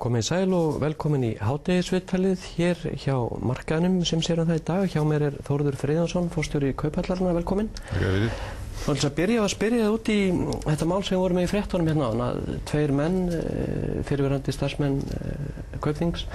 Komið sæl og velkomin í hádegisviðtalið hér hjá markaðnum sem sér það í dag. Hjá mér Þórður Friðjónsson, forstjóri Kauphallarna, velkomin. Takk fyrir. Ég ætla að byrja að spyrja út í þetta mál sem voru með í fréttunum hérna áðan, að tveir menn, fyrrverandi starfsmenn Kaupþings,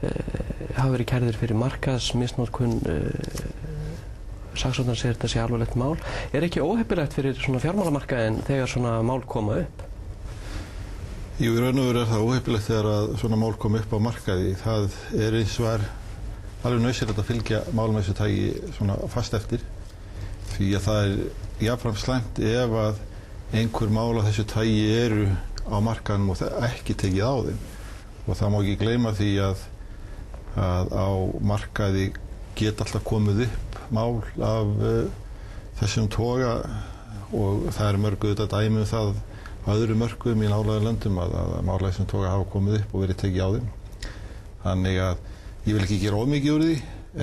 hafa verið kærðir fyrir markaðsmisnotkun. Saksóknari segir þetta sé alvarlegt mál. Ekki óheppilegt fyrir svona fjármálamarkaðinn þegar svona mál koma upp? Jú, í raun og veru það óheppilegt þegar að svona mál kom upp á markaði. Það eins og alveg nauðsynlegt að fylgja málum þessu tagi svona fast eftir. Því að það jafnframt slæmt ef að einhver mál af þessu tagi eru á markaðnum og það ekki tekið á þeim. Og það má ekki gleyma því að á markaði geta alltaf komið upp mál af þessum toga og það eru mörg auðvitað dæmi það á öðrum mörkuðum í nálægum löndum að mál af þessum toga hafa komið upp og verið tekið á þeim. Þannig að ég vil ekki gera of mikið úr því,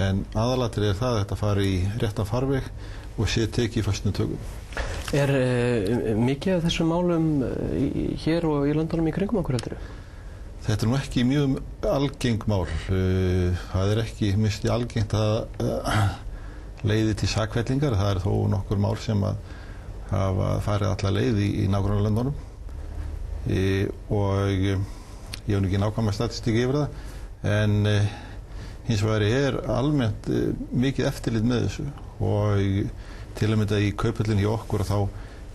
en aðalatriðið það að þetta fari í réttan farveg og sé tekið í föstum tökum. Mikið af þessum málum hér og í löndunum í kringum okkur heldurðu? Þetta nú ekki mjög algeng mál. Það ekki mjög algengt að leiði til sakfellingar. Það þó nokkur mál sem að hafa farið alla leið í nágrannalöndunum og ég hef ekki nákvæma statistík yfir það, en hins vegar almennt mikið eftirlit með þessu og til að mynda í Kauphöllinni hjá okkur þá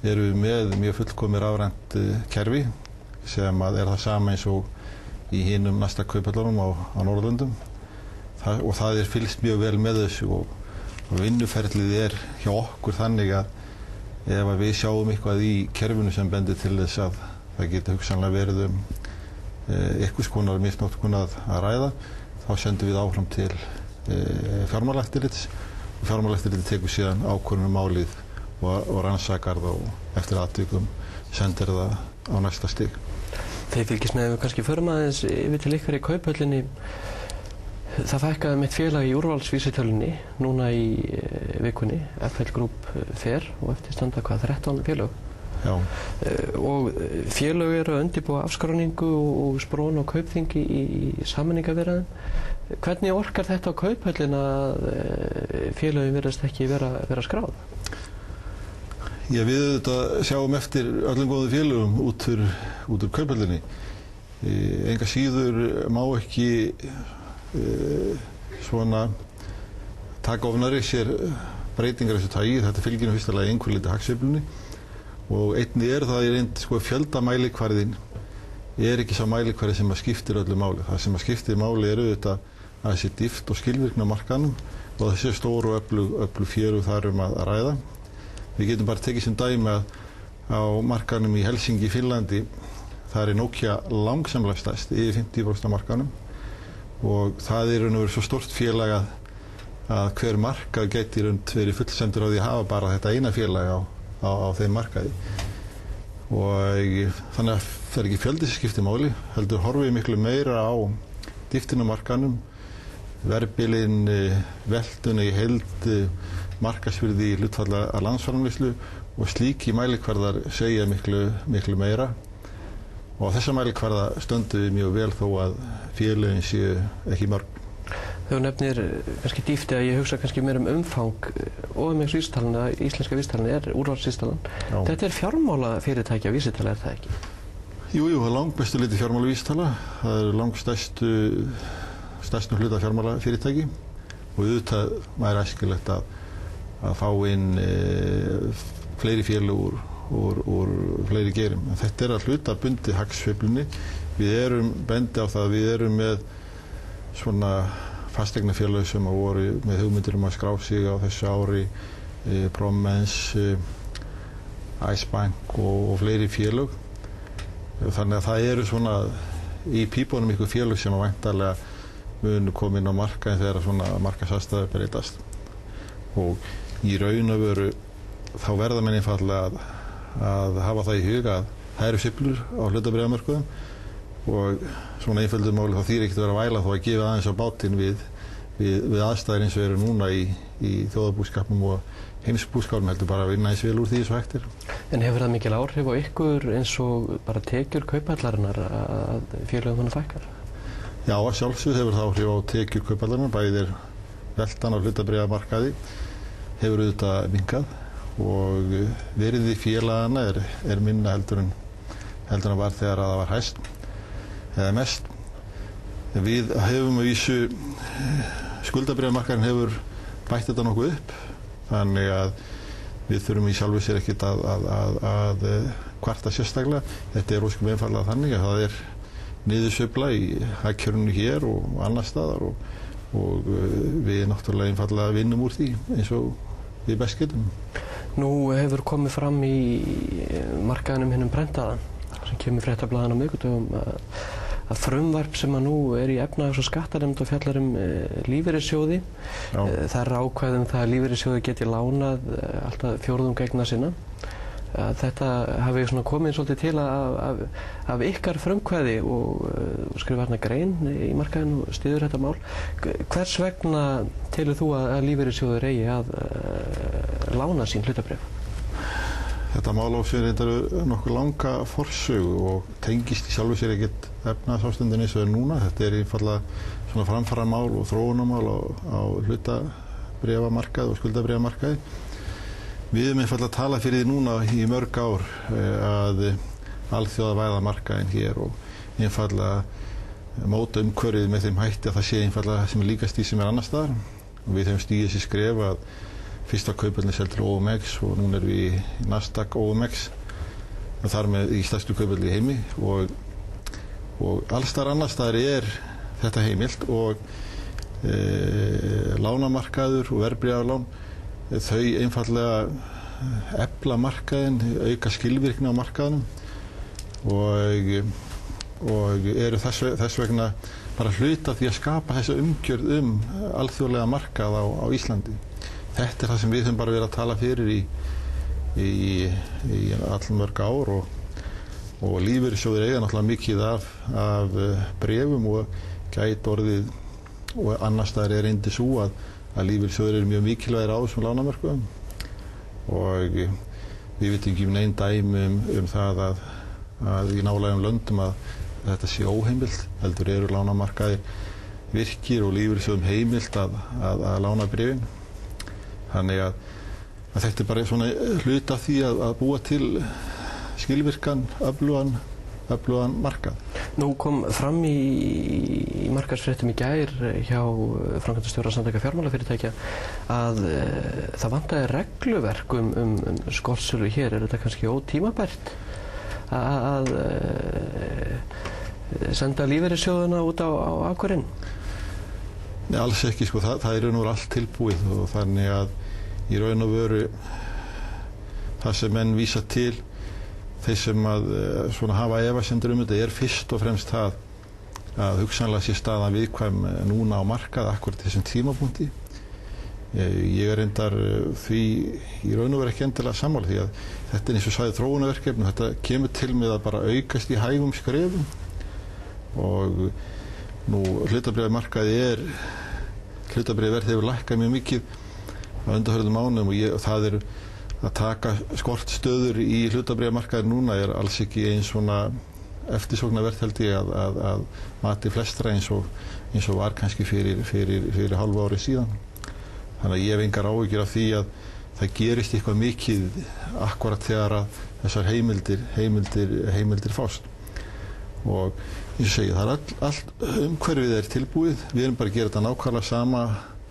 erum við með mjög fullkomið rafrænt kerfi sem að það sama eins og í hinum næsta Kauphöllunum á Norðurlöndum og það fylgst mjög vel með þessu og vinnuferlið hjá okkur þannig að ef við sjáum eitthvað í kerfinu sem bendir til þess að það geti hugsanlega verið einhvers konar misnotkun að ræða, þá sendum við áfram til fjármálaeftirlits og fjármálaeftirlitið tekur síðan ákvörðun um málið og rannsakar það og eftir atvikum sendir það á næsta stig. Þeir fylgist með kannski förum aðeins yfir til ykkar í Kauphöllinni. Það fækkaði mitt félag í úrvalsvísitölunni núna í vikunni. FL Group fer og eftir standa 13 félög. Já. Og félög eru að undirbúa afskráningu og Spron og Kaupþing í sameiningarviðræðum. Hvernig orkar þetta á Kauphöllin að félögin virðast ekki vera skráð? Já, við sjáum eftir öllum góðum félögum út úr Kauphöllinni. Enga síður má ekki svona taka ofnari sér breytingar þessu tagi. Þetta fylgir fyrsta lagi einhver liti hagsveiflunni og einnig það í reynd fjöldamælikvarðinn ekki sá mælikvarði sem að skiptir öllu máli. Það sem að skiptir máli auðvitað að þessi dýpt og skilvirkni á markaðnum og þessi stóru og öflug félög þar að ræða. Við getum bara tekið sem dæmi að á markaðnum í Helsingi í Finnlandi það Nokia langsamlega stærst, yfir 50% af markaðnum og það raun og veru svo stórt félag að hver markað gæti verið fullsemdur á því að hafa bara þetta eina félag á þeim markaði og þannig að það ekki fjöldi sem skiptir máli, heldur horfið miklu meira á dýptina á markaðnum, verðbilinn, veltuna í heild, markaðsvirði í hlutfalla af landsframleiðslu og slíki mælikvarðar segja miklu meira. Og þessa mælikvarða stöndum við mjög vel þó að félögin séu ekki mörg. Þú nefnir kannski dýpti að ég hugsa kannski meira umfang og vísitalana, íslenska vísitalan úrvalsvísitalan. Þetta fjármálafyrirtækja vísitala, það ekki? Jú, það langbestu leyti fjármálavísitala. Það stærstu hluta fjármálafyrirtæki og auðvitað væri æskilegt að fá inn fleiri félög úr fleiri geirum. Þetta að hluta bundið hagsveiflunni. Við bendi á það að við með svona fasteignafélög sem voru með hugmyndir að skrá sig á þessu ári, Promens, Icebank og fleiri félög. Þannig að það svona í pípunum ykkur félög sem væntanlega munu koma inn á markaðinn þegar svona markaðsaðstæður breytast. Og í raun og veru þá verða menn einfaldlega að hafa það í huga að það eru sveiflur á hlutabréfamörkuðum og svona einföldu máli þá þýðir ekkert að vera að væla þó að gefa aðeins á bátinn við aðstæður eins og eru núna í þjóðarbúskapnum og heimsbúskapnum, heldur bara að vinna eins vel úr því svo hægt En hefur það mikil áhrif á ykkur eins og bara tekjur Kauphallarinnar að félögum þannig fækkar? Já, að sjálfsögðu hefur það áhrif á tekjur Kauphallarinnar, bæði veltan á hlutabréfamarkaði hefur auðvitað minnkað og virði félagana er minna heldur en var þegar það var hæst eða mest. Við hefum að vísu, skuldabréfamarkaðurinn hefur bætt þetta nokkuð upp, þannig að við þurfum í sjálfu sér ekkert að kvarta sérstaklega. Þetta ósköp einfaldlega þannig að það niðursveifla í hagkerfinu hér og annars staðar og við náttúrulega einfaldlega vinnum úr því eins og við best getum. Nú hefur komið fram í markaðinum hinum prentaða sem kemur fréttablaðan á miðvikudögum að frumvarp sem nú í efnahags- og skattanefnd og fjallar lífeyrissjóði. Það ákvæði það að lífeyrissjóði geti lánað alltaf fjórðung eigna sinna. Þetta hafi komið svolítið til af ykkar frumkvæði og skrifa hérna grein í markaðinu og styður þetta mál. Hvers vegna telur þú að lífeyrissjóður eigi að lána sín hlutabréf? Þetta mál á sér nokkuð langa forsögu og tengist í sjálfu sér ekkert efnahagsástandinu eins og núna. Þetta einfaldlega framfaramál og þróunarmál á hlutabréfamarkaði og skuldabréfamarkaði. Við höfum einfaldlega talað fyrir því núna í mörg ár að alþjóðavæða markaðinn hér og einfaldlega móta umhverfið með þeim hætti að það sé einfaldlega sem líkast því sem annars staðar. Við höfum stigið þessi skref að fyrsta Kauphöllin seldur OMX og núna erum við í Nasdaq OMX og þar með í stærstu Kauphöll í heimi og alls staðar annars staðar þetta heimilt og lánamarkaður og verðbréfalán þau einfaldlega efla markaðinn, auka skilvirkni á markaðnum og eru þess vegna bara hluta því að skapa þessa umgjörð alþjóðlega markað á Íslandi. Þetta það sem við höfum bara verið að tala fyrir í allmörg ár og lífeyrissjóðir eiga náttúrulega mikið af bréfum og gæti orðið og annars staðar reyndi svo að lífeyrissjóðir eru mjög mikilvægir á þessum lánamörkuðum og við vitum ekki nein dæmi það að í nálægum löndum að þetta sé óheimilt, heldur eru lánamarkaðir virkir og lífeyrissjóðum heimilt að lána bréfin. Þannig að þetta bara svona hluta af því að búa til skilvirkan, öflugan markað. Nú kom fram í markaðsfréttum í gær hjá framkvæmdastjóra Samtaka fjármálafyrirtækja að það vantaði regluverk skortsölu hér. Er þetta kannski ótímabært að senda lífeyrissjóðuna út á akkurinn? Nei, alls ekki, það í raun og veru allt tilbúið og þannig að í raun og veru það sem menn vísa til þeir sem að hafa efasemdir þetta fyrst og fremst það að hugsanlega sé staðan viðkvæm núna á markað akkurat þessum tímapunkti. Ég reyndar því í raun og veru ekki endilega sammála því að þetta eins og sagði þróunarverkefni, þetta kemur til með að bara aukast í hægum skrefum og nú hlutabréfamarkaði hlutabréfaverð hefur lækkað mjög mikið á undanförnum mánuðum og það að taka skortstöður í hlutabréfamarkaði núna alls ekki eins svona eftirsóknarvert held ég að mati flestra eins og var kannski fyrir hálfu ári síðan. Þannig að ég hef engar áhyggjur af því að það gerist eitthvað mikið akkurat þegar að þessar heimildir fást. Og eins og segja, það allt umhverfið tilbúið, við erum bara að gera þetta nákvæmlega sama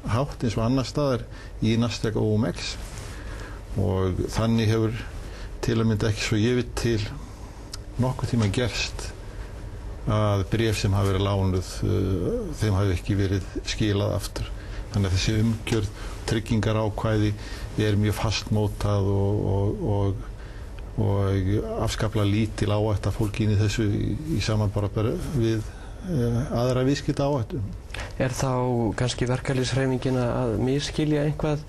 hátt eins og annars staðar í Nasdaq OMX og þannig hefur til að mynda ekki svo ég veit til nokkuð tíma gerst að bréf sem hafa verið lánuð þeim hafi ekki verið skilað aftur. Þannig að þessi umgjörð, tryggingarákvæði mjög fastmótað og afskaplega lítil áhætta fólki inn í þessu í samanburði við aðra viðskipta áhættu. Er þá kannski verkalýðshreyfingin að misskilja eitthvað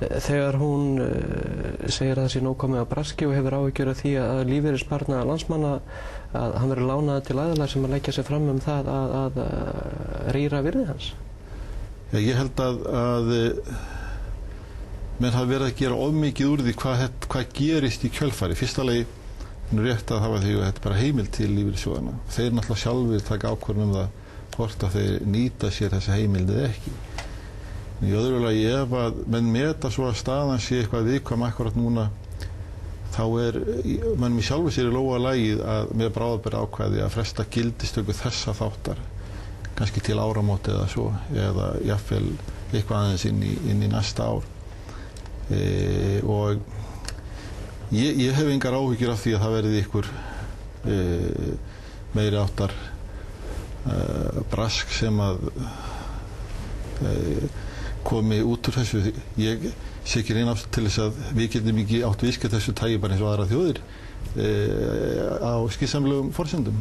þegar hún segir að það sé nóg komið á braski og hefur áhyggjur af því að lífeyrissparnaður landsmanna að hann verður lánaður til aðila sem að leggja sig fram það að rýra virði hans? Ég held að menn hafa verið að gera of mikið úr því hvað gerist í kjölfari. Fyrsta lagi rétt að hafa því að þetta er bara heimild til lífeyrissjóðanna. Þeir náttúrulega sjálfir taka ákvörðun það hvort að þeir nýta sér þessa heimild eða ekki. Í öðru lagi ef að menn meta svo að staðan sé eitthvað viðkvæm akkurat núna, þá mönnum í sjálfu sér í lóga lagið að með bráðabirgða ákvæði að fresta gildistöku þessa þáttar, kannski til áramót eða svo, eða jafnvel eitthvað aðeins inn í næsta ár. Og ég hef engar áhyggjur af því að það verði ykkur meiri áttar brask sem að komi út úr þessu. Ég sé ekki reyna til þess að við getum ekki átt viðskipti þessu tagi bara eins og aðra þjóðir á skynsamlegum forsendum.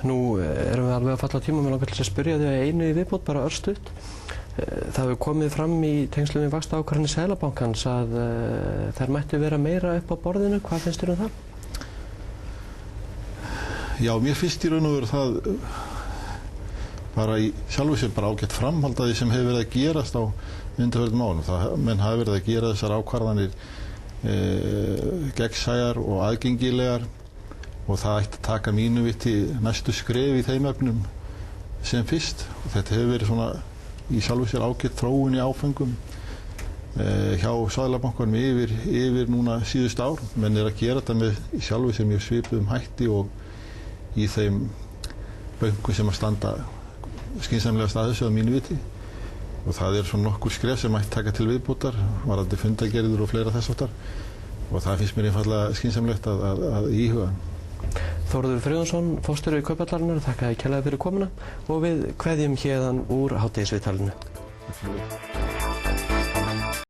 Nú erum við alveg að falla á tíma, mér langar til að spyrja þig að einu í viðbót, bara örstutt. Það hefur komið fram í tengslum við vaxtaákvarðanir Seðlabankans að þær mættu vera meira upp á borðinu. Hvað finnst þér um það? Já, mér finnst í raun og veru það bara í sjálfu sér bara ágætt framhald af því sem hefur verið að gerast á undanförnum árum. Menn hafa verið að gera þessar ákvarðanir gegnsæjar og aðgengilegar og það ætti að taka mínu viti næstu skref í þeim efnum sem fyrst. Og þetta hefur verið svona í sjálfu sér ágætt þróun í áfengum hjá Seðlabankanum yfir núna síðust ár. Menn að gera þetta með í sjálfu sér mjög svipuðum hætti og í þeim bönkum sem að standa skynsamlega staðsögð að mínu viti. Og það svona nokkur skref sem mætti taka til viðbótar, varðandi fundargerðir og fleira þess háttar. Og það finnst mér einfaldlega skynsamlegt að íhuga. Þórður Friðjónsson, forstjóri Kauphallarinnar, þakka þér kærlega fyrir komuna og við kveðjum héðan úr hádegisviðtalinu.